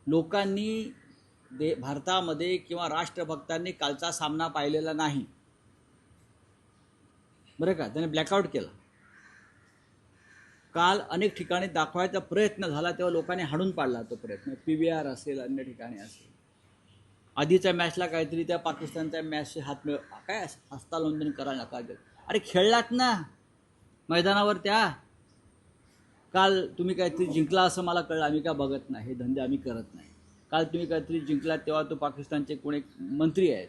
लोकांनी भारतामध्ये किंवा राष्ट्रभक्तांनी कालचा सामना पाहिलेला नाही, बरं का. त्याने ब्लॅकआउट केला. काल अनेक ठिकाणी दाखवायचा प्रयत्न झाला तेव्हा लोकांनी हाणून पाडला तो प्रयत्न. PVR असेल, अन्य ठिकाणी असेल. आधीच्या मॅचला काहीतरी त्या पाकिस्तानच्या मॅचचे काय हस्तांदोलन करायला नकार देत. अरे खेळलात ना मैदानावर त्या. काल तुम्ही काहीतरी जिंकला असं मला कळलं. आम्ही काय बघत नाही, हे धंदे आम्ही करत नाही. काल तुम्ही काहीतरी जिंकलात तेव्हा तो पाकिस्तानचे कोणी मंत्री आहेत,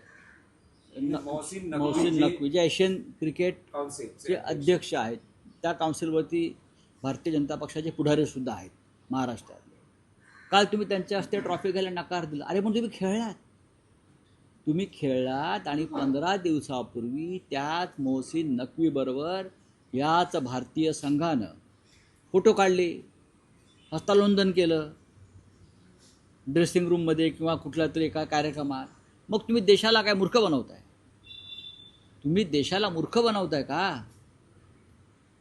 मोहसिन नकवी, जे एशियन क्रिकेट काउन्सिलचे अध्यक्ष आहेत. त्या काउन्सिलवरती भारतीय जनता पक्षाचे पुढारीसुद्धा आहेत महाराष्ट्रातले. काल तुम्ही त्यांच्या हस्ते ट्रॉफी घ्यायला नकार दिला. अरे पण तुम्ही खेळलात आणि 15 दिवसापूर्वी त्याच मोहसिन नकवीबरोबर याच भारतीय संघानं फोटो काढले, हस्तांदोलन केलं ड्रेसिंग रूममध्ये किंवा कुठल्या तरी एका कार्यक्रमात. मग तुम्ही देशाला काय मूर्ख बनवताय? तुम्ही देशाला मूर्ख बनवताय का?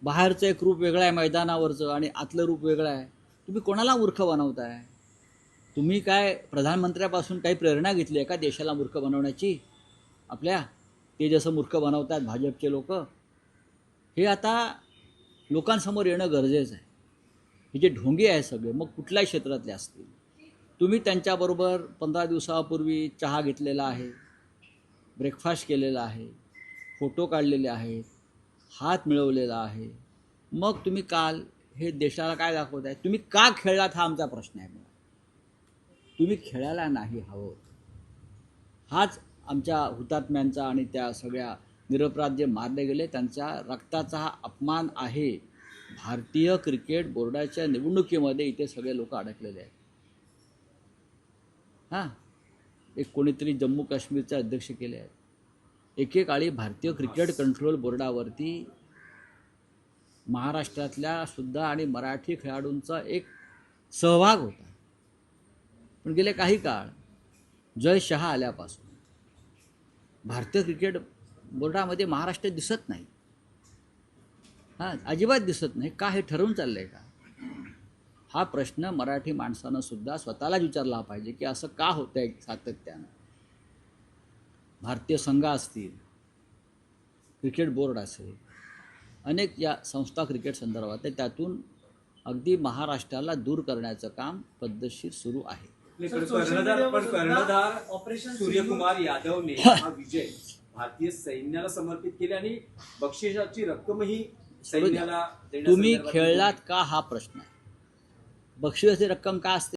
बाहेरचं एक रूप वेगळं आहे मैदानावरचं आणि आतलं रूप वेगळं आहे. तुम्ही कोणाला मूर्ख बनवताय? तुम्ही काय प्रधानमंत्र्यापासून काही प्रेरणा घेतली आहे का देशाला मूर्ख बनवण्याची आपल्या? ते जसं मूर्ख बनवतात भाजपचे लोक, हे आता लोकांसमोर येणं गरजेचं आहे. हे जे ढोंगे आहे सगळे, मग कुठल्याही क्षेत्रातले असतील, तुम्ही त्यांच्याबरोबर 15 दिवसापूर्वी चहा घेतलेला आहे, ब्रेकफास्ट केलेला आहे, फोटो काढलेले आहेत, हात मिळवलेला आहे. मग तुम्ही काल हे देशाला काय दाखवत आहे? तुम्ही का खेळलात हा आमचा प्रश्न आहे. तुम्ही खेळायला नाही हवं. हाच आमच्या हुतात्म्यांचा आणि त्या सगळ्या निरपराध जे मारले गेले त्यांच्या रक्ताचा हा अपमान आहे. भारतीय क्रिकेट बोर्डाच्या निवडणुकीमध्ये इथे सगळे लोक अडकलेले आहेत. हां, एक कोणीतरी जम्मू काश्मीरचे अध्यक्ष केले आहेत. एकेकाळी भारतीय क्रिकेट कंट्रोल बोर्डावरती महाराष्ट्रातल्या सुद्धा आणि मराठी खेळाडूंचा एक सहभाग होता. पण गेले काही काळ जय शहा आल्यापासून भारतीय क्रिकेट बोर्डामध्ये महाराष्ट्र दिसत नाही. हां, अजिबात दिसत नाही. का हे ठरवून चाललं आहे का? हा प्रश्न मराठी माणसानं सुद्धा स्वतःलाच विचारला पाहिजे की असं का होतं आहे सातत्यानं. भारतीय संघ असतील, क्रिकेट बोर्ड असेल, अनेक या संस्था क्रिकेट संदर्भात आहे, त्यातून अगदी महाराष्ट्राला दूर करण्याचं काम पद्धतशीर सुरू आहे. कर्णधार सूर्यकुमार यादवने हा विजय भारतीय सैन्याला समर्पित केले आणि बक्षिसाची रक्कमही सैन्याला तुम्ही खेळलात का हा प्रश्न आहे. बक्षिसाची रक्कम का असते?